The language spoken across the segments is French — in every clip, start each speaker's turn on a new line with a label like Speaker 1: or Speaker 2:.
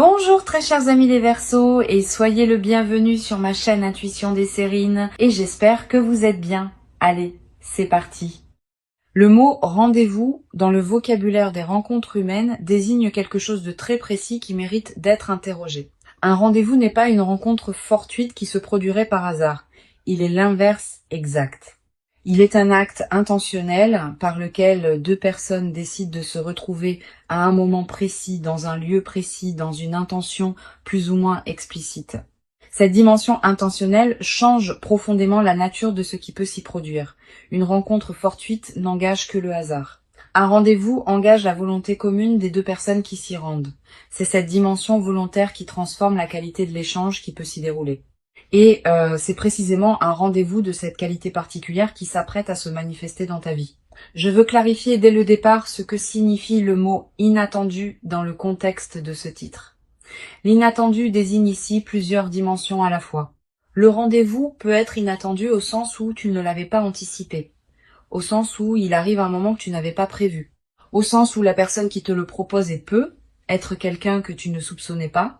Speaker 1: Bonjour très chers amis les Verseaux et soyez le bienvenu sur ma chaîne Intuition des Sérines et j'espère que vous êtes bien. Allez, c'est parti. Le mot rendez-vous dans le vocabulaire des rencontres humaines désigne quelque chose de très précis qui mérite d'être interrogé. Un rendez-vous n'est pas une rencontre fortuite qui se produirait par hasard. Il est l'inverse exact. Il est un acte intentionnel par lequel deux personnes décident de se retrouver à un moment précis, dans un lieu précis, dans une intention plus ou moins explicite. Cette dimension intentionnelle change profondément la nature de ce qui peut s'y produire. Une rencontre fortuite n'engage que le hasard. Un rendez-vous engage la volonté commune des deux personnes qui s'y rendent. C'est cette dimension volontaire qui transforme la qualité de l'échange qui peut s'y dérouler. Et c'est précisément un rendez-vous de cette qualité particulière qui s'apprête à se manifester dans ta vie. Je veux clarifier dès le départ ce que signifie le mot « inattendu » dans le contexte de ce titre. L'inattendu désigne ici plusieurs dimensions à la fois. Le rendez-vous peut être inattendu au sens où tu ne l'avais pas anticipé, au sens où il arrive à un moment que tu n'avais pas prévu, au sens où la personne qui te le propose peut être quelqu'un que tu ne soupçonnais pas,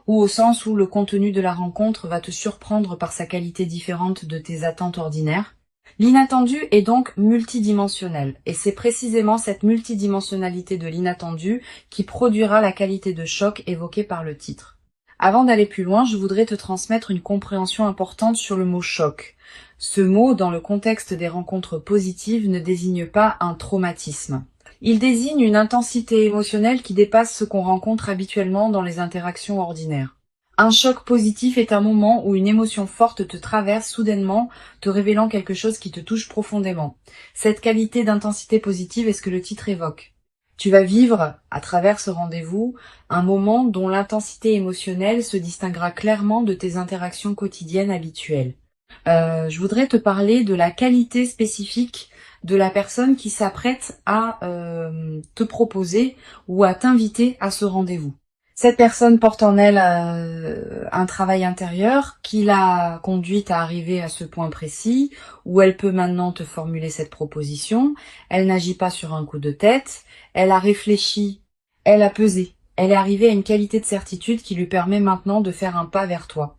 Speaker 1: ou au sens où le contenu de la rencontre va te surprendre par sa qualité différente de tes attentes ordinaires. L'inattendu est donc multidimensionnel, et c'est précisément cette multidimensionnalité de l'inattendu qui produira la qualité de choc évoquée par le titre. Avant d'aller plus loin, je voudrais te transmettre une compréhension importante sur le mot choc. Ce mot, dans le contexte des rencontres positives, ne désigne pas un traumatisme. Il désigne une intensité émotionnelle qui dépasse ce qu'on rencontre habituellement dans les interactions ordinaires. Un choc positif est un moment où une émotion forte te traverse soudainement, te révélant quelque chose qui te touche profondément. Cette qualité d'intensité positive est ce que le titre évoque. Tu vas vivre, à travers ce rendez-vous, un moment dont l'intensité émotionnelle se distinguera clairement de tes interactions quotidiennes habituelles. Je voudrais te parler de la qualité spécifique de la personne qui s'apprête à te proposer ou à t'inviter à ce rendez-vous. Cette personne porte en elle un travail intérieur qui l'a conduite à arriver à ce point précis où elle peut maintenant te formuler cette proposition. Elle n'agit pas sur un coup de tête, elle a réfléchi, elle a pesé. Elle est arrivée à une qualité de certitude qui lui permet maintenant de faire un pas vers toi.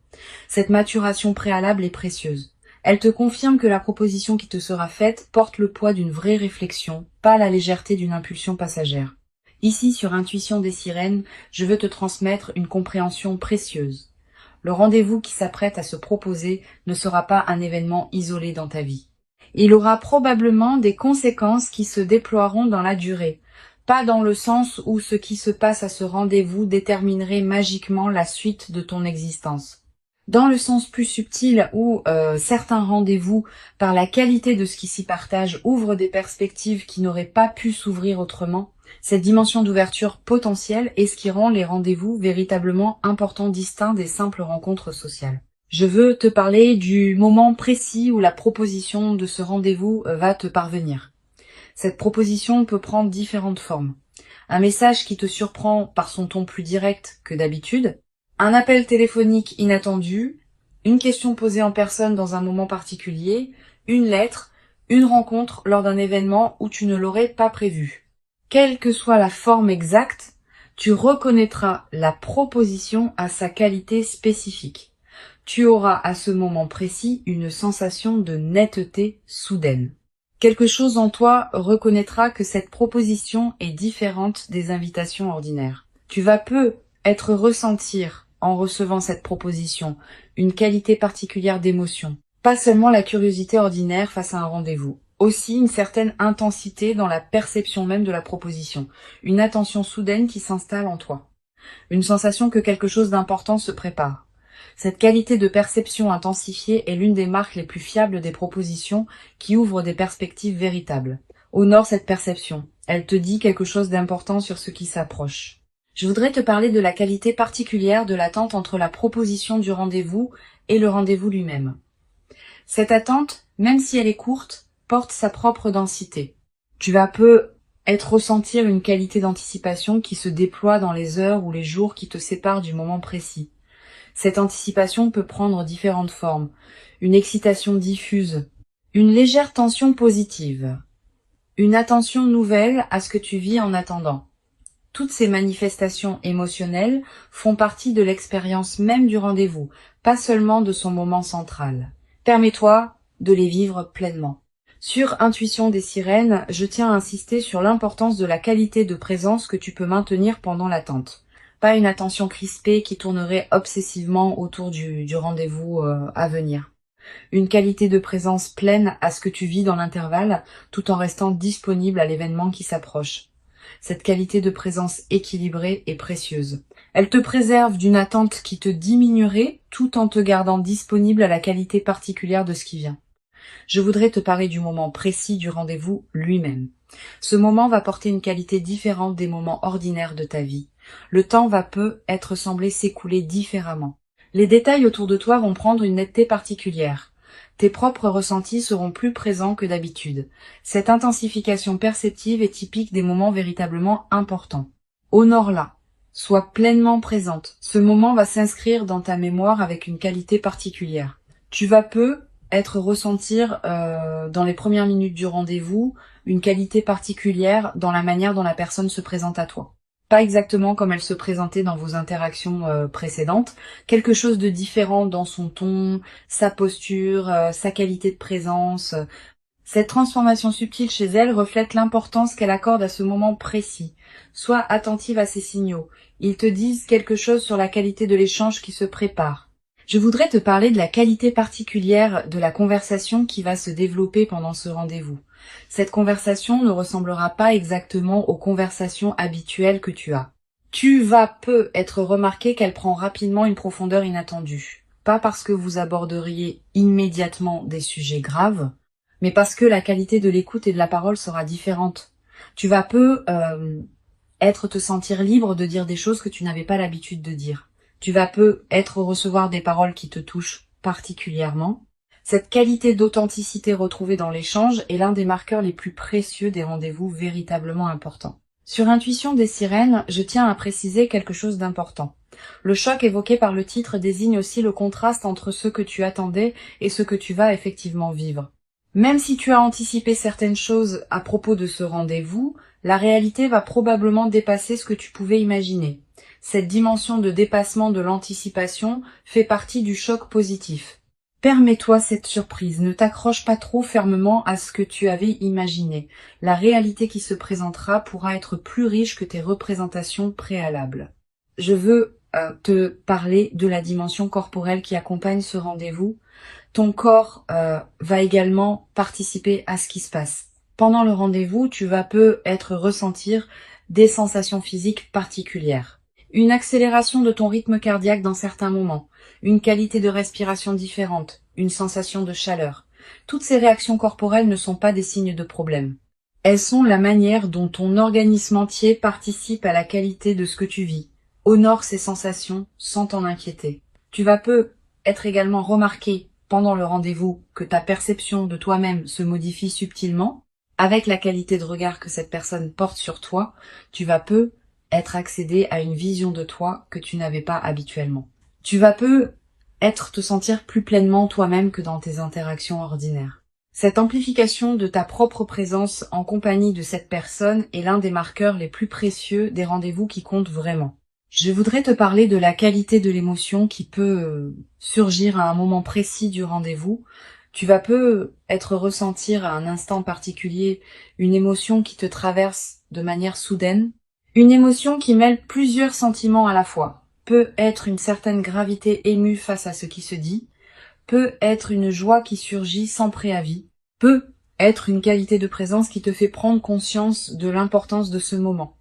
Speaker 1: Cette maturation préalable est précieuse. Elle te confirme que la proposition qui te sera faite porte le poids d'une vraie réflexion, pas la légèreté d'une impulsion passagère. Ici, sur Intuition des Sirènes, je veux te transmettre une compréhension précieuse. Le rendez-vous qui s'apprête à se proposer ne sera pas un événement isolé dans ta vie. Il aura probablement des conséquences qui se déploieront dans la durée, pas dans le sens où ce qui se passe à ce rendez-vous déterminerait magiquement la suite de ton existence. Dans le sens plus subtil où certains rendez-vous, par la qualité de ce qui s'y partage, ouvrent des perspectives qui n'auraient pas pu s'ouvrir autrement, cette dimension d'ouverture potentielle est ce qui rend les rendez-vous véritablement importants, distincts des simples rencontres sociales. Je veux te parler du moment précis où la proposition de ce rendez-vous va te parvenir. Cette proposition peut prendre différentes formes. Un message qui te surprend par son ton plus direct que d'habitude, un appel téléphonique inattendu, une question posée en personne dans un moment particulier, une lettre, une rencontre lors d'un événement où tu ne l'aurais pas prévu. Quelle que soit la forme exacte, tu reconnaîtras la proposition à sa qualité spécifique. Tu auras à ce moment précis une sensation de netteté soudaine. Quelque chose en toi reconnaîtra que cette proposition est différente des invitations ordinaires. Tu vas peut-être ressentir, en recevant cette proposition, une qualité particulière d'émotion. Pas seulement la curiosité ordinaire face à un rendez-vous. Aussi une certaine intensité dans la perception même de la proposition. Une attention soudaine qui s'installe en toi. Une sensation que quelque chose d'important se prépare. Cette qualité de perception intensifiée est l'une des marques les plus fiables des propositions qui ouvrent des perspectives véritables. Honore cette perception. Elle te dit quelque chose d'important sur ce qui s'approche. Je voudrais te parler de la qualité particulière de l'attente entre la proposition du rendez-vous et le rendez-vous lui-même. Cette attente, même si elle est courte, porte sa propre densité. Tu vas peut-être ressentir une qualité d'anticipation qui se déploie dans les heures ou les jours qui te séparent du moment précis. Cette anticipation peut prendre différentes formes. Une excitation diffuse, une légère tension positive, une attention nouvelle à ce que tu vis en attendant, Toutes ces manifestations émotionnelles font partie de l'expérience même du rendez-vous, pas seulement de son moment central. Permets-toi de les vivre pleinement. Sur Intuition des sirènes, je tiens à insister sur l'importance de la qualité de présence que tu peux maintenir pendant l'attente. Pas une attention crispée qui tournerait obsessivement autour du rendez-vous à venir. Une qualité de présence pleine à ce que tu vis dans l'intervalle, tout en restant disponible à l'événement qui s'approche. Cette qualité de présence équilibrée est précieuse. Elle te préserve d'une attente qui te diminuerait tout en te gardant disponible à la qualité particulière de ce qui vient. Je voudrais te parler du moment précis du rendez-vous lui-même. Ce moment va porter une qualité différente des moments ordinaires de ta vie. Le temps va peu être semblé s'écouler différemment. Les détails autour de toi vont prendre une netteté particulière. Tes propres ressentis seront plus présents que d'habitude. Cette intensification perceptive est typique des moments véritablement importants. Honore-la. Sois pleinement présente. Ce moment va s'inscrire dans ta mémoire avec une qualité particulière. Tu vas ressentir dans les premières minutes du rendez-vous une qualité particulière dans la manière dont la personne se présente à toi. Pas exactement comme elle se présentait dans vos interactions précédentes, quelque chose de différent dans son ton, sa posture, sa qualité de présence. Cette transformation subtile chez elle reflète l'importance qu'elle accorde à ce moment précis. Sois attentive à ces signaux. Ils te disent quelque chose sur la qualité de l'échange qui se prépare. Je voudrais te parler de la qualité particulière de la conversation qui va se développer pendant ce rendez-vous. Cette conversation ne ressemblera pas exactement aux conversations habituelles que tu as. Tu vas être remarqué qu'elle prend rapidement une profondeur inattendue. Pas parce que vous aborderiez immédiatement des sujets graves, mais parce que la qualité de l'écoute et de la parole sera différente. Tu vas te sentir libre de dire des choses que tu n'avais pas l'habitude de dire. Tu vas recevoir des paroles qui te touchent particulièrement. Cette qualité d'authenticité retrouvée dans l'échange est l'un des marqueurs les plus précieux des rendez-vous véritablement importants. Sur Intuition des sirènes, je tiens à préciser quelque chose d'important. Le choc évoqué par le titre désigne aussi le contraste entre ce que tu attendais et ce que tu vas effectivement vivre. Même si tu as anticipé certaines choses à propos de ce rendez-vous, la réalité va probablement dépasser ce que tu pouvais imaginer. Cette dimension de dépassement de l'anticipation fait partie du choc positif. Permets-toi cette surprise, ne t'accroche pas trop fermement à ce que tu avais imaginé. La réalité qui se présentera pourra être plus riche que tes représentations préalables. Je veux te parler de la dimension corporelle qui accompagne ce rendez-vous. Ton corps va également participer à ce qui se passe. Pendant le rendez-vous, tu vas ressentir des sensations physiques particulières. Une accélération de ton rythme cardiaque dans certains moments, une qualité de respiration différente, une sensation de chaleur. Toutes ces réactions corporelles ne sont pas des signes de problème. Elles sont la manière dont ton organisme entier participe à la qualité de ce que tu vis. Honore ces sensations sans t'en inquiéter. Tu vas être également remarqué pendant le rendez-vous que ta perception de toi-même se modifie subtilement. Avec la qualité de regard que cette personne porte sur toi, tu vas être accédé à une vision de toi que tu n'avais pas habituellement. Tu vas te sentir plus pleinement toi-même que dans tes interactions ordinaires. Cette amplification de ta propre présence en compagnie de cette personne est l'un des marqueurs les plus précieux des rendez-vous qui comptent vraiment. Je voudrais te parler de la qualité de l'émotion qui peut surgir à un moment précis du rendez-vous. Tu vas ressentir à un instant particulier une émotion qui te traverse de manière soudaine. Une émotion qui mêle plusieurs sentiments à la fois. Peut être une certaine gravité émue face à ce qui se dit. Peut être une joie qui surgit sans préavis. Peut être une qualité de présence qui te fait prendre conscience de l'importance de ce moment.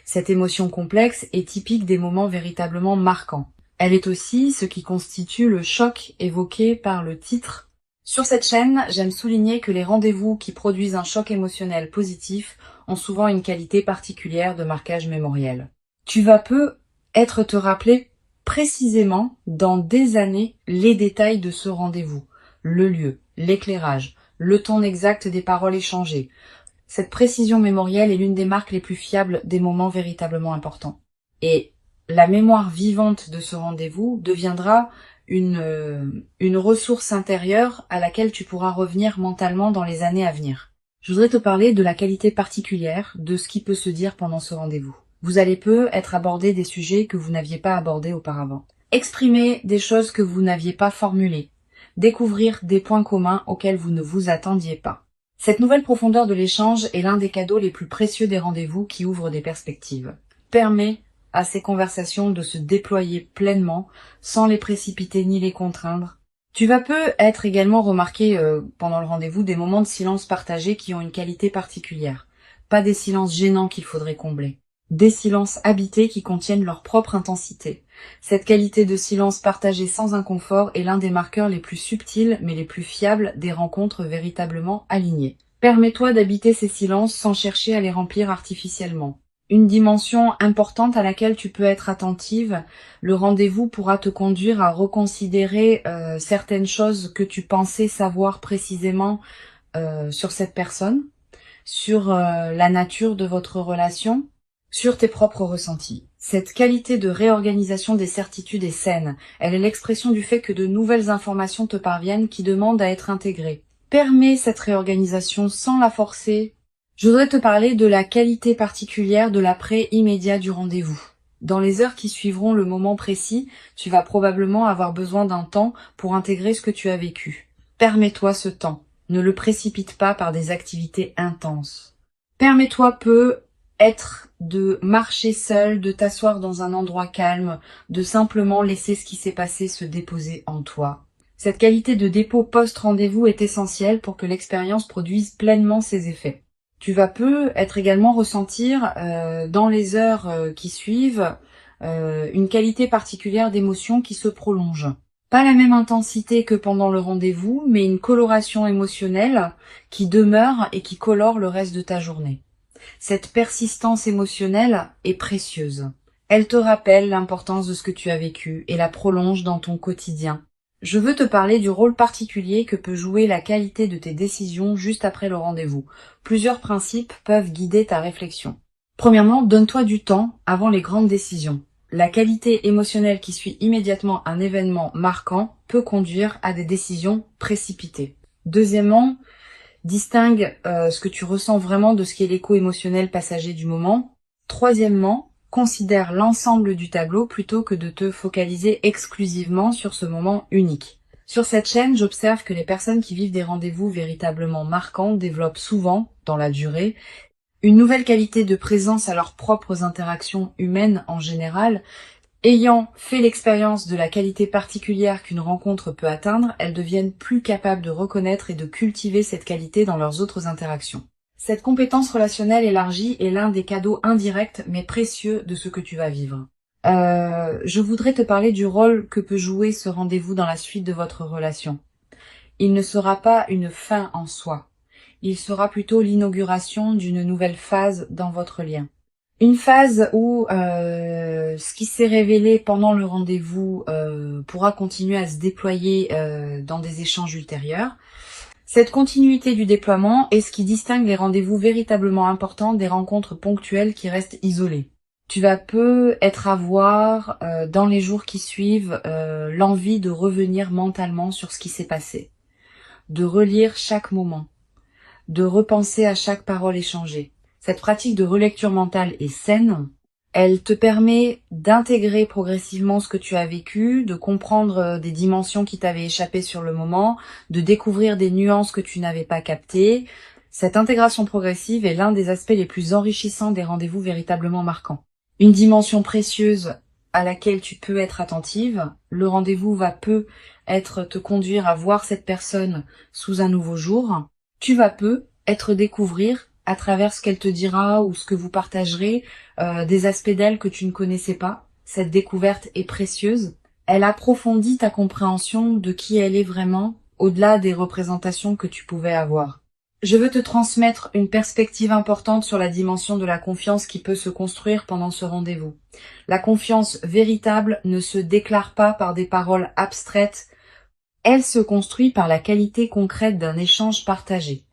Speaker 1: Cette émotion complexe est typique des moments véritablement marquants. Elle est aussi ce qui constitue le choc évoqué par le titre. Sur cette chaîne, j'aime souligner que les rendez-vous qui produisent un choc émotionnel positif ont souvent une qualité particulière de marquage mémoriel. Tu vas te rappeler précisément dans des années les détails de ce rendez-vous, le lieu, l'éclairage, le ton exact des paroles échangées. Cette précision mémorielle est l'une des marques les plus fiables des moments véritablement importants. Et la mémoire vivante de ce rendez-vous deviendra une ressource intérieure à laquelle tu pourras revenir mentalement dans les années à venir. Je voudrais te parler de la qualité particulière de ce qui peut se dire pendant ce rendez-vous. Vous allez peu être abordé des sujets que vous n'aviez pas abordés auparavant. Exprimer des choses que vous n'aviez pas formulées. Découvrir des points communs auxquels vous ne vous attendiez pas. Cette nouvelle profondeur de l'échange est l'un des cadeaux les plus précieux des rendez-vous qui ouvrent des perspectives. Permet à ces conversations de se déployer pleinement, sans les précipiter ni les contraindre. Tu vas peu être également remarqué pendant le rendez-vous des moments de silence partagés qui ont une qualité particulière. Pas des silences gênants qu'il faudrait combler. Des silences habités qui contiennent leur propre intensité. Cette qualité de silence partagé sans inconfort est l'un des marqueurs les plus subtils mais les plus fiables des rencontres véritablement alignées. Permets-toi d'habiter ces silences sans chercher à les remplir artificiellement. Une dimension importante à laquelle tu peux être attentive, le rendez-vous pourra te conduire à reconsidérer certaines choses que tu pensais savoir précisément sur cette personne, sur la nature de votre relation, sur tes propres ressentis. Cette qualité de réorganisation des certitudes est saine. Elle est l'expression du fait que de nouvelles informations te parviennent qui demandent à être intégrées. Permets cette réorganisation sans la forcer. Je voudrais te parler de la qualité particulière de l'après immédiat du rendez-vous. Dans les heures qui suivront le moment précis, tu vas probablement avoir besoin d'un temps pour intégrer ce que tu as vécu. Permets-toi ce temps. Ne le précipite pas par des activités intenses. Permets-toi peu être de marcher seul, de t'asseoir dans un endroit calme, de simplement laisser ce qui s'est passé se déposer en toi. Cette qualité de dépôt post-rendez-vous est essentielle pour que l'expérience produise pleinement ses effets. Tu vas peu être également ressentir dans les heures qui suivent une qualité particulière d'émotion qui se prolonge. Pas la même intensité que pendant le rendez-vous, mais une coloration émotionnelle qui demeure et qui colore le reste de ta journée. Cette persistance émotionnelle est précieuse. Elle te rappelle l'importance de ce que tu as vécu et la prolonge dans ton quotidien. Je veux te parler du rôle particulier que peut jouer la qualité de tes décisions juste après le rendez-vous. Plusieurs principes peuvent guider ta réflexion. Premièrement, donne-toi du temps avant les grandes décisions. La qualité émotionnelle qui suit immédiatement un événement marquant peut conduire à des décisions précipitées. Deuxièmement, distingue ce que tu ressens vraiment de ce qui est l'écho émotionnel passager du moment. Troisièmement, considère l'ensemble du tableau plutôt que de te focaliser exclusivement sur ce moment unique. Sur cette chaîne, j'observe que les personnes qui vivent des rendez-vous véritablement marquants développent souvent, dans la durée, une nouvelle qualité de présence à leurs propres interactions humaines en général. Ayant fait l'expérience de la qualité particulière qu'une rencontre peut atteindre, elles deviennent plus capables de reconnaître et de cultiver cette qualité dans leurs autres interactions. Cette compétence relationnelle élargie est l'un des cadeaux indirects mais précieux de ce que tu vas vivre. Je voudrais te parler du rôle que peut jouer ce rendez-vous dans la suite de votre relation. Il ne sera pas une fin en soi. Il sera plutôt l'inauguration d'une nouvelle phase dans votre lien. Une phase où ce qui s'est révélé pendant le rendez-vous pourra continuer à se déployer dans des échanges ultérieurs. Cette continuité du déploiement est ce qui distingue les rendez-vous véritablement importants des rencontres ponctuelles qui restent isolées. Tu vas peu être à voir dans les jours qui suivent l'envie de revenir mentalement sur ce qui s'est passé, de relire chaque moment, de repenser à chaque parole échangée. Cette pratique de relecture mentale est saine. Elle te permet d'intégrer progressivement ce que tu as vécu, de comprendre des dimensions qui t'avaient échappé sur le moment, de découvrir des nuances que tu n'avais pas captées. Cette intégration progressive est l'un des aspects les plus enrichissants des rendez-vous véritablement marquants. Une dimension précieuse à laquelle tu peux être attentive. Le rendez-vous va peu te conduire à voir cette personne sous un nouveau jour. Tu vas peu être découvrir à travers ce qu'elle te dira ou ce que vous partagerez, des aspects d'elle que tu ne connaissais pas. Cette découverte est précieuse. Elle approfondit ta compréhension de qui elle est vraiment, au-delà des représentations que tu pouvais avoir. Je veux te transmettre une perspective importante sur la dimension de la confiance qui peut se construire pendant ce rendez-vous. La confiance véritable ne se déclare pas par des paroles abstraites. Elle se construit par la qualité concrète d'un échange partagé.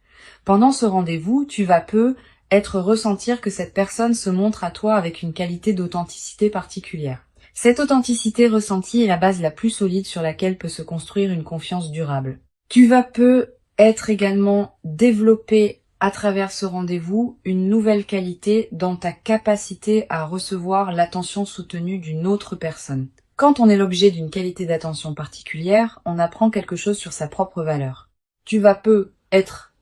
Speaker 1: Pendant ce rendez-vous, tu vas peu ressentir que cette personne se montre à toi avec une qualité d'authenticité particulière. Cette authenticité ressentie est la base la plus solide sur laquelle peut se construire une confiance durable. Tu vas peu être également développé à travers ce rendez-vous, une nouvelle qualité dans ta capacité à recevoir l'attention soutenue d'une autre personne. Quand on est l'objet d'une qualité d'attention particulière, on apprend quelque chose sur sa propre valeur. Tu vas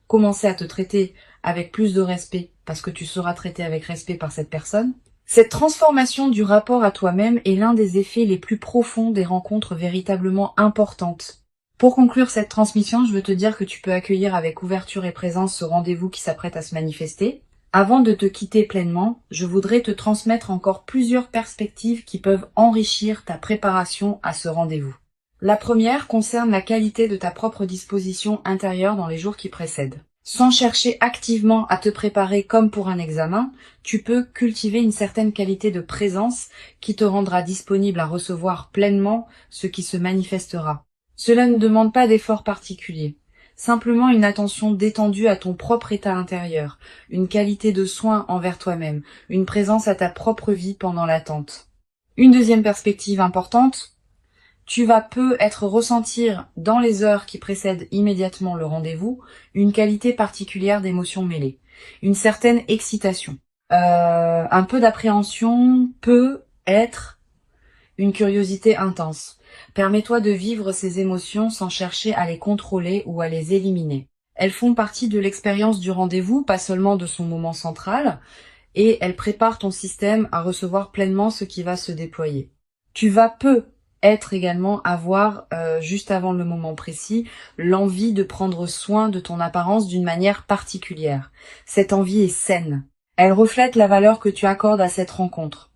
Speaker 1: commencer à te traiter avec plus de respect parce que tu seras traité avec respect par cette personne. Cette transformation du rapport à toi-même est l'un des effets les plus profonds des rencontres véritablement importantes. Pour conclure cette transmission, je veux te dire que tu peux accueillir avec ouverture et présence ce rendez-vous qui s'apprête à se manifester. Avant de te quitter pleinement, je voudrais te transmettre encore plusieurs perspectives qui peuvent enrichir ta préparation à ce rendez-vous. La première concerne la qualité de ta propre disposition intérieure dans les jours qui précèdent. Sans chercher activement à te préparer comme pour un examen, tu peux cultiver une certaine qualité de présence qui te rendra disponible à recevoir pleinement ce qui se manifestera. Cela ne demande pas d'effort particulier, simplement une attention détendue à ton propre état intérieur, une qualité de soin envers toi-même, une présence à ta propre vie pendant l'attente. Une deuxième perspective importante, tu vas être ressentir dans les heures qui précèdent immédiatement le rendez-vous une qualité particulière d'émotions mêlées, une certaine excitation, un peu d'appréhension, peut être une curiosité intense. Permets-toi de vivre ces émotions sans chercher à les contrôler ou à les éliminer. Elles font partie de l'expérience du rendez-vous, pas seulement de son moment central, et elles préparent ton système à recevoir pleinement ce qui va se déployer. Tu vas être également avoir, juste avant le moment précis, l'envie de prendre soin de ton apparence d'une manière particulière. Cette envie est saine. Elle reflète la valeur que tu accordes à cette rencontre.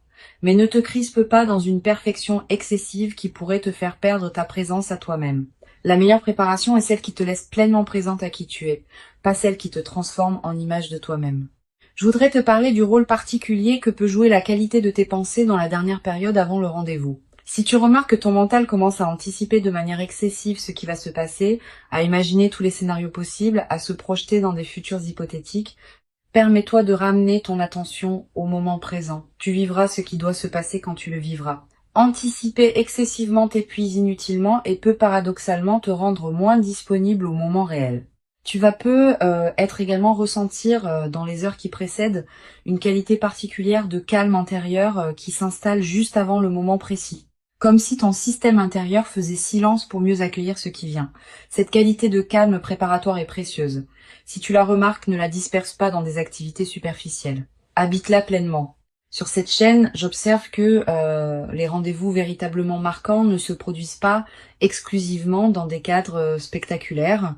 Speaker 1: Mais ne te crispe pas dans une perfection excessive qui pourrait te faire perdre ta présence à toi-même. La meilleure préparation est celle qui te laisse pleinement présente à qui tu es, pas celle qui te transforme en image de toi-même. Je voudrais te parler du rôle particulier que peut jouer la qualité de tes pensées dans la dernière période avant le rendez-vous. Si tu remarques que ton mental commence à anticiper de manière excessive ce qui va se passer, à imaginer tous les scénarios possibles, à se projeter dans des futurs hypothétiques, permets-toi de ramener ton attention au moment présent. Tu vivras ce qui doit se passer quand tu le vivras. Anticiper excessivement t'épuise inutilement et peut paradoxalement te rendre moins disponible au moment réel. Tu vas être également ressentir dans les heures qui précèdent une qualité particulière de calme intérieur qui s'installe juste avant le moment précis. Comme si ton système intérieur faisait silence pour mieux accueillir ce qui vient. Cette qualité de calme préparatoire est précieuse. Si tu la remarques, ne la disperse pas dans des activités superficielles. Habite-la pleinement. Sur cette chaîne, j'observe que les rendez-vous véritablement marquants ne se produisent pas exclusivement dans des cadres spectaculaires.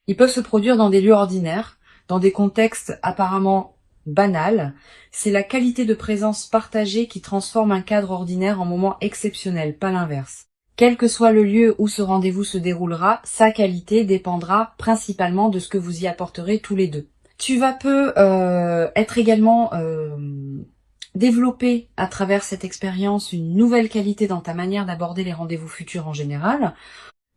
Speaker 1: Ils peuvent se produire dans des lieux ordinaires, dans des contextes apparemment banals. C'est la qualité de présence partagée qui transforme un cadre ordinaire en moment exceptionnel, pas l'inverse. Quel que soit le lieu où ce rendez-vous se déroulera, sa qualité dépendra principalement de ce que vous y apporterez tous les deux. Tu vas être également développer à travers cette expérience une nouvelle qualité dans ta manière d'aborder les rendez-vous futurs en général.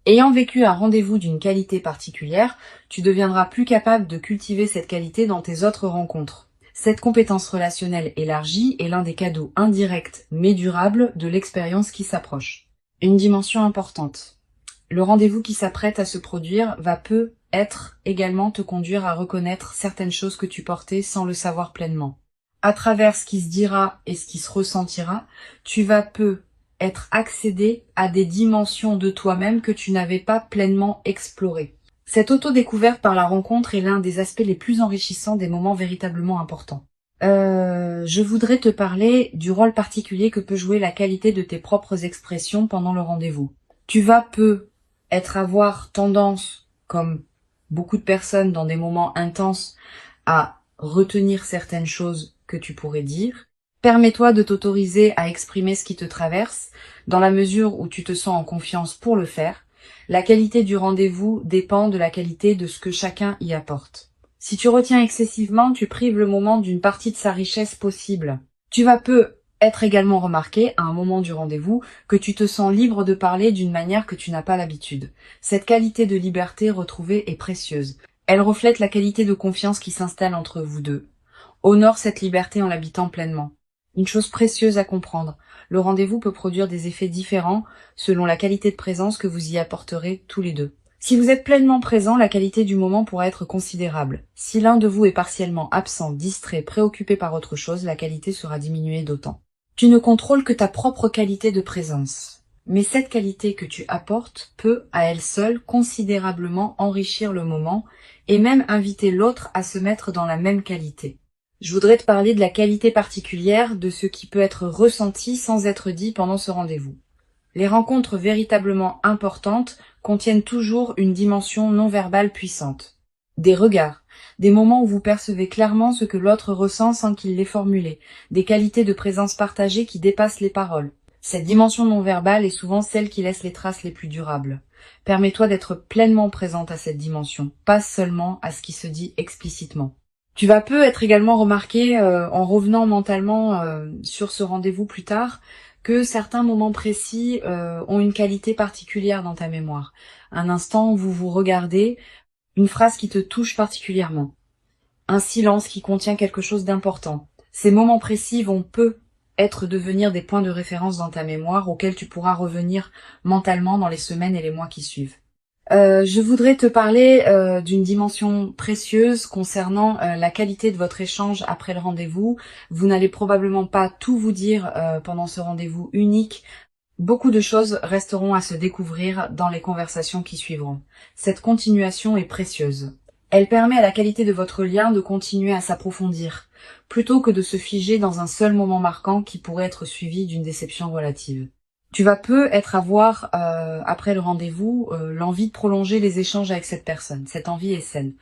Speaker 1: Ayant vécu un rendez-vous d'une qualité particulière, tu deviendras plus capable de cultiver cette qualité dans tes autres rencontres. Cette compétence relationnelle élargie est l'un des cadeaux indirects mais durables de l'expérience qui s'approche. Une dimension importante. Le rendez-vous qui s'apprête à se produire va peut-être également te conduire à reconnaître certaines choses que tu portais sans le savoir pleinement. À travers ce qui se dira et ce qui se ressentira, tu vas être accédé à des dimensions de toi-même que tu n'avais pas pleinement explorées. Cette auto-découverte par la rencontre est l'un des aspects les plus enrichissants des moments véritablement importants. Je voudrais te parler du rôle particulier que peut jouer la qualité de tes propres expressions pendant le rendez-vous. Tu vas avoir tendance, comme beaucoup de personnes dans des moments intenses, à retenir certaines choses que tu pourrais dire. Permets-toi de t'autoriser à exprimer ce qui te traverse, dans la mesure où tu te sens en confiance pour le faire. La qualité du rendez-vous dépend de la qualité de ce que chacun y apporte. Si tu retiens excessivement, tu prives le moment d'une partie de sa richesse possible. Tu vas être également remarqué, à un moment du rendez-vous, que tu te sens libre de parler d'une manière que tu n'as pas l'habitude. Cette qualité de liberté retrouvée est précieuse. Elle reflète la qualité de confiance qui s'installe entre vous deux. Honore cette liberté en l'habitant pleinement. Une chose précieuse à comprendre, le rendez-vous peut produire des effets différents selon la qualité de présence que vous y apporterez tous les deux. Si vous êtes pleinement présent, la qualité du moment pourra être considérable. Si l'un de vous est partiellement absent, distrait, préoccupé par autre chose, la qualité sera diminuée d'autant. Tu ne contrôles que ta propre qualité de présence. Mais cette qualité que tu apportes peut, à elle seule, considérablement enrichir le moment et même inviter l'autre à se mettre dans la même qualité. Je voudrais te parler de la qualité particulière de ce qui peut être ressenti sans être dit pendant ce rendez-vous. Les rencontres véritablement importantes contiennent toujours une dimension non verbale puissante. Des regards, des moments où vous percevez clairement ce que l'autre ressent sans qu'il l'ait formulé, des qualités de présence partagée qui dépassent les paroles. Cette dimension non verbale est souvent celle qui laisse les traces les plus durables. Permets-toi d'être pleinement présente à cette dimension, pas seulement à ce qui se dit explicitement. Tu vas peu être également remarqué, en revenant mentalement sur ce rendez-vous plus tard, que certains moments précis ont une qualité particulière dans ta mémoire. Un instant où vous vous regardez, une phrase qui te touche particulièrement, un silence qui contient quelque chose d'important. Ces moments précis vont peu devenir des points de référence dans ta mémoire auxquels tu pourras revenir mentalement dans les semaines et les mois qui suivent. Je voudrais te parler d'une dimension précieuse concernant la qualité de votre échange après le rendez-vous. Vous n'allez probablement pas tout vous dire pendant ce rendez-vous unique. Beaucoup de choses resteront à se découvrir dans les conversations qui suivront. Cette continuation est précieuse. Elle permet à la qualité de votre lien de continuer à s'approfondir, plutôt que de se figer dans un seul moment marquant qui pourrait être suivi d'une déception relative. Tu vas peu avoir, après le rendez-vous, l'envie de prolonger les échanges avec cette personne. Cette envie est saine.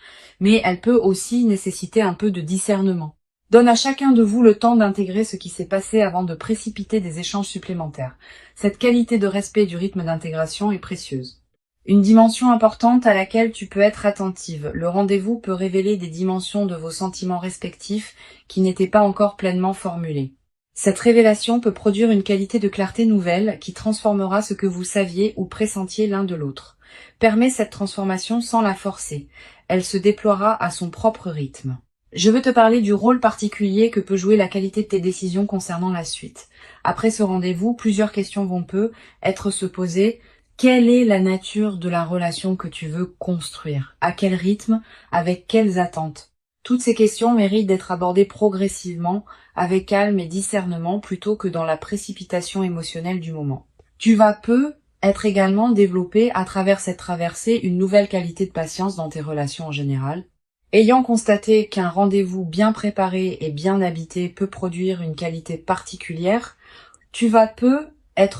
Speaker 1: Mais elle peut aussi nécessiter un peu de discernement. Donne à chacun de vous le temps d'intégrer ce qui s'est passé avant de précipiter des échanges supplémentaires. Cette qualité de respect du rythme d'intégration est précieuse. Une dimension importante à laquelle tu peux être attentive. Le rendez-vous peut révéler des dimensions de vos sentiments respectifs qui n'étaient pas encore pleinement formulées. Cette révélation peut produire une qualité de clarté nouvelle qui transformera ce que vous saviez ou pressentiez l'un de l'autre. Permets cette transformation sans la forcer. Elle se déploiera à son propre rythme. Je veux te parler du rôle particulier que peut jouer la qualité de tes décisions concernant la suite. Après ce rendez-vous, plusieurs questions vont être se poser. Quelle est la nature de la relation que tu veux construire? À quel rythme? Avec quelles attentes? Toutes ces questions méritent d'être abordées progressivement, avec calme et discernement, plutôt que dans la précipitation émotionnelle du moment. Tu vas peu être également développé à travers cette traversée une nouvelle qualité de patience dans tes relations en général. Ayant constaté qu'un rendez-vous bien préparé et bien habité peut produire une qualité particulière, tu vas peu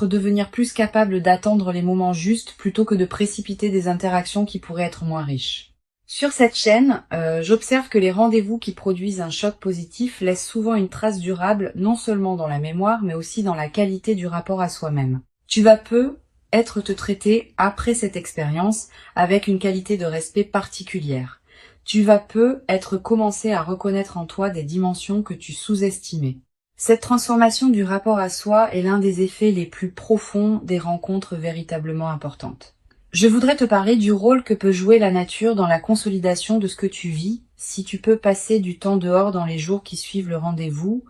Speaker 1: devenir plus capable d'attendre les moments justes plutôt que de précipiter des interactions qui pourraient être moins riches. Sur cette chaîne, j'observe que les rendez-vous qui produisent un choc positif laissent souvent une trace durable, non seulement dans la mémoire, mais aussi dans la qualité du rapport à soi-même. Tu vas peu te traiter après cette expérience avec une qualité de respect particulière. Tu vas peu commencé à reconnaître en toi des dimensions que tu sous-estimais. Cette transformation du rapport à soi est l'un des effets les plus profonds des rencontres véritablement importantes. Je voudrais te parler du rôle que peut jouer la nature dans la consolidation de ce que tu vis. Si tu peux passer du temps dehors dans les jours qui suivent le rendez-vous,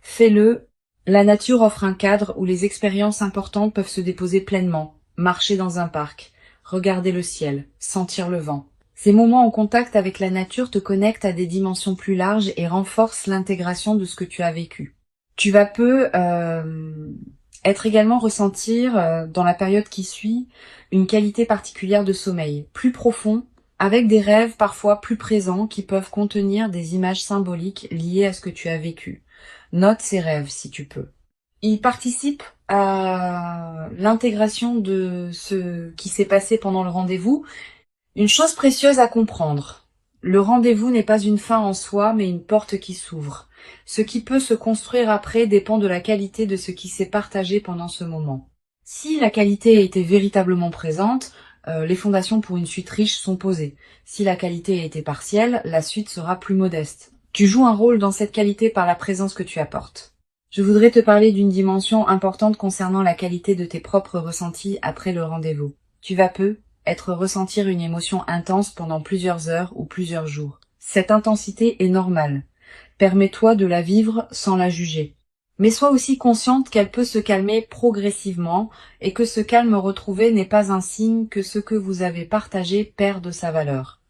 Speaker 1: fais-le. La nature offre un cadre où les expériences importantes peuvent se déposer pleinement. Marcher dans un parc, regarder le ciel, sentir le vent. Ces moments en contact avec la nature te connectent à des dimensions plus larges et renforcent l'intégration de ce que tu as vécu. Tu vas peu également ressentir, dans la période qui suit, une qualité particulière de sommeil, plus profond, avec des rêves parfois plus présents qui peuvent contenir des images symboliques liées à ce que tu as vécu. Note ces rêves si tu peux. Ils participent à l'intégration de ce qui s'est passé pendant le rendez-vous. Une chose précieuse à comprendre. Le rendez-vous n'est pas une fin en soi, mais une porte qui s'ouvre. Ce qui peut se construire après dépend de la qualité de ce qui s'est partagé pendant ce moment. Si la qualité a été véritablement présente, les fondations pour une suite riche sont posées. Si la qualité a été partielle, la suite sera plus modeste. Tu joues un rôle dans cette qualité par la présence que tu apportes. Je voudrais te parler d'une dimension importante concernant la qualité de tes propres ressentis après le rendez-vous. Tu vas peu ressentir une émotion intense pendant plusieurs heures ou plusieurs jours. Cette intensité est normale. Permets-toi de la vivre sans la juger. Mais sois aussi consciente qu'elle peut se calmer progressivement et que ce calme retrouvé n'est pas un signe que ce que vous avez partagé perd de sa valeur.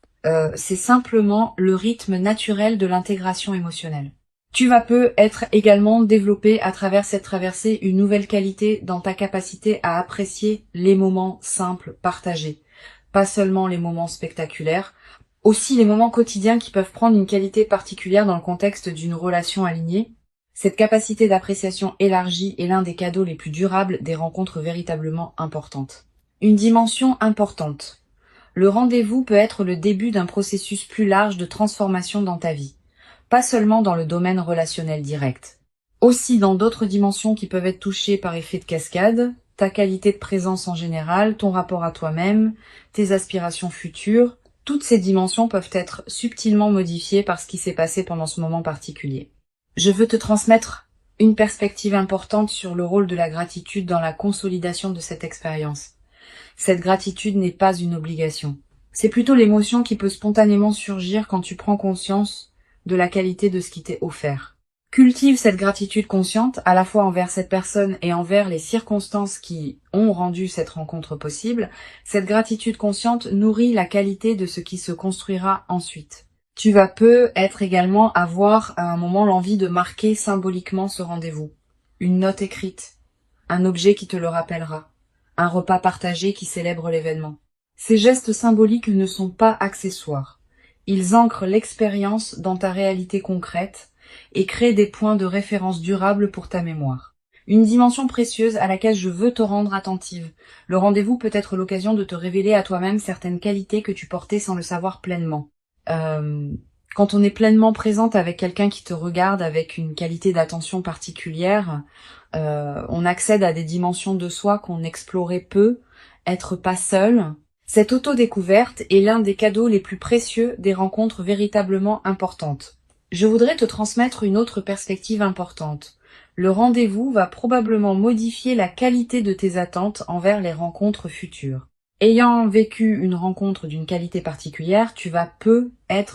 Speaker 1: C'est simplement le rythme naturel de l'intégration émotionnelle. Tu vas peu être également développé à travers cette traversée une nouvelle qualité dans ta capacité à apprécier les moments simples partagés. Pas seulement les moments spectaculaires, aussi les moments quotidiens qui peuvent prendre une qualité particulière dans le contexte d'une relation alignée. Cette capacité d'appréciation élargie est l'un des cadeaux les plus durables des rencontres véritablement importantes. Une dimension importante. Le rendez-vous peut être le début d'un processus plus large de transformation dans ta vie, pas seulement dans le domaine relationnel direct. Aussi dans d'autres dimensions qui peuvent être touchées par effet de cascade, ta qualité de présence en général, ton rapport à toi-même, tes aspirations futures, toutes ces dimensions peuvent être subtilement modifiées par ce qui s'est passé pendant ce moment particulier. Je veux te transmettre une perspective importante sur le rôle de la gratitude dans la consolidation de cette expérience. Cette gratitude n'est pas une obligation. C'est plutôt l'émotion qui peut spontanément surgir quand tu prends conscience de la qualité de ce qui t'est offert. Cultive cette gratitude consciente, à la fois envers cette personne et envers les circonstances qui ont rendu cette rencontre possible. Cette gratitude consciente nourrit la qualité de ce qui se construira ensuite. Tu vas peu être également avoir à un moment l'envie de marquer symboliquement ce rendez-vous. Une note écrite, un objet qui te le rappellera, un repas partagé qui célèbre l'événement. Ces gestes symboliques ne sont pas accessoires. Ils ancrent l'expérience dans ta réalité concrète et créent des points de référence durables pour ta mémoire. Une dimension précieuse à laquelle je veux te rendre attentive. Le rendez-vous peut être l'occasion de te révéler à toi-même certaines qualités que tu portais sans le savoir pleinement. Quand on est pleinement présente avec quelqu'un qui te regarde avec une qualité d'attention particulière, on accède à des dimensions de soi qu'on explorait peu, être pas seul. Cette auto-découverte est l'un des cadeaux les plus précieux des rencontres véritablement importantes. Je voudrais te transmettre une autre perspective importante. Le rendez-vous va probablement modifier la qualité de tes attentes envers les rencontres futures. Ayant vécu une rencontre d'une qualité particulière, tu vas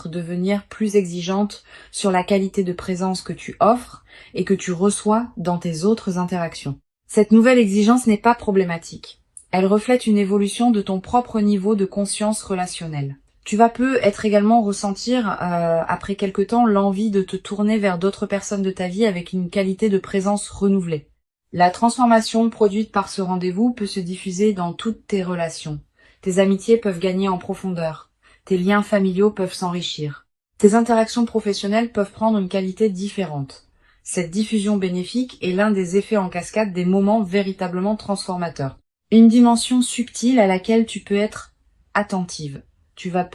Speaker 1: devenir plus exigeante sur la qualité de présence que tu offres et que tu reçois dans tes autres interactions. Cette nouvelle exigence n'est pas problématique. Elle reflète une évolution de ton propre niveau de conscience relationnelle. Tu vas être également ressentir, après quelque temps, l'envie de te tourner vers d'autres personnes de ta vie avec une qualité de présence renouvelée. La transformation produite par ce rendez-vous peut se diffuser dans toutes tes relations. Tes amitiés peuvent gagner en profondeur. Tes liens familiaux peuvent s'enrichir. Tes interactions professionnelles peuvent prendre une qualité différente. Cette diffusion bénéfique est l'un des effets en cascade des moments véritablement transformateurs. Une dimension subtile à laquelle tu peux être attentive. Tu vas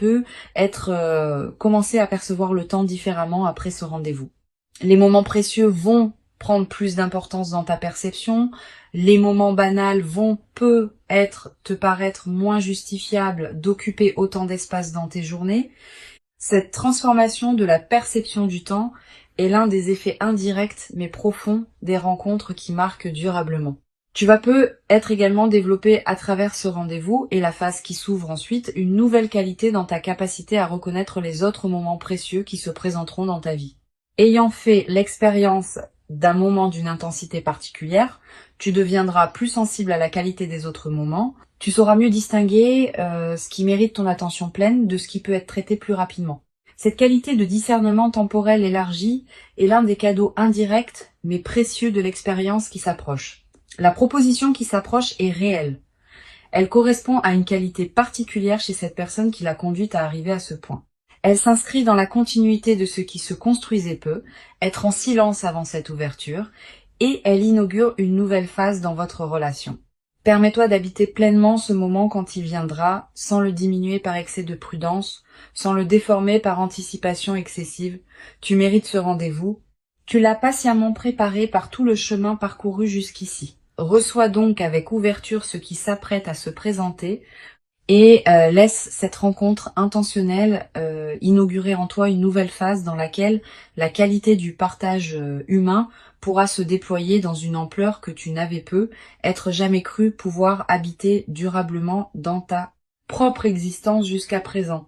Speaker 1: commencer à percevoir le temps différemment après ce rendez-vous. Les moments précieux vont prendre plus d'importance dans ta perception, les moments banals vont te paraître moins justifiables d'occuper autant d'espace dans tes journées. Cette transformation de la perception du temps est l'un des effets indirects mais profonds des rencontres qui marquent durablement. Tu vas être également développé à travers ce rendez-vous et la phase qui s'ouvre ensuite une nouvelle qualité dans ta capacité à reconnaître les autres moments précieux qui se présenteront dans ta vie. Ayant fait l'expérience d'un moment d'une intensité particulière, tu deviendras plus sensible à la qualité des autres moments, tu sauras mieux distinguer ce qui mérite ton attention pleine de ce qui peut être traité plus rapidement. Cette qualité de discernement temporel élargi est l'un des cadeaux indirects mais précieux de l'expérience qui s'approche. La proposition qui s'approche est réelle. Elle correspond à une qualité particulière chez cette personne qui l'a conduite à arriver à ce point. Elle s'inscrit dans la continuité de ce qui se construisait peu, être en silence avant cette ouverture, et elle inaugure une nouvelle phase dans votre relation. Permets-toi d'habiter pleinement ce moment quand il viendra, sans le diminuer par excès de prudence, sans le déformer par anticipation excessive. Tu mérites ce rendez-vous. Tu l'as patiemment préparé par tout le chemin parcouru jusqu'ici. Reçois donc avec ouverture ce qui s'apprête à se présenter et laisse cette rencontre intentionnelle inaugurer en toi une nouvelle phase dans laquelle la qualité du partage humain pourra se déployer dans une ampleur que tu n'avais être jamais cru pouvoir habiter durablement dans ta propre existence jusqu'à présent.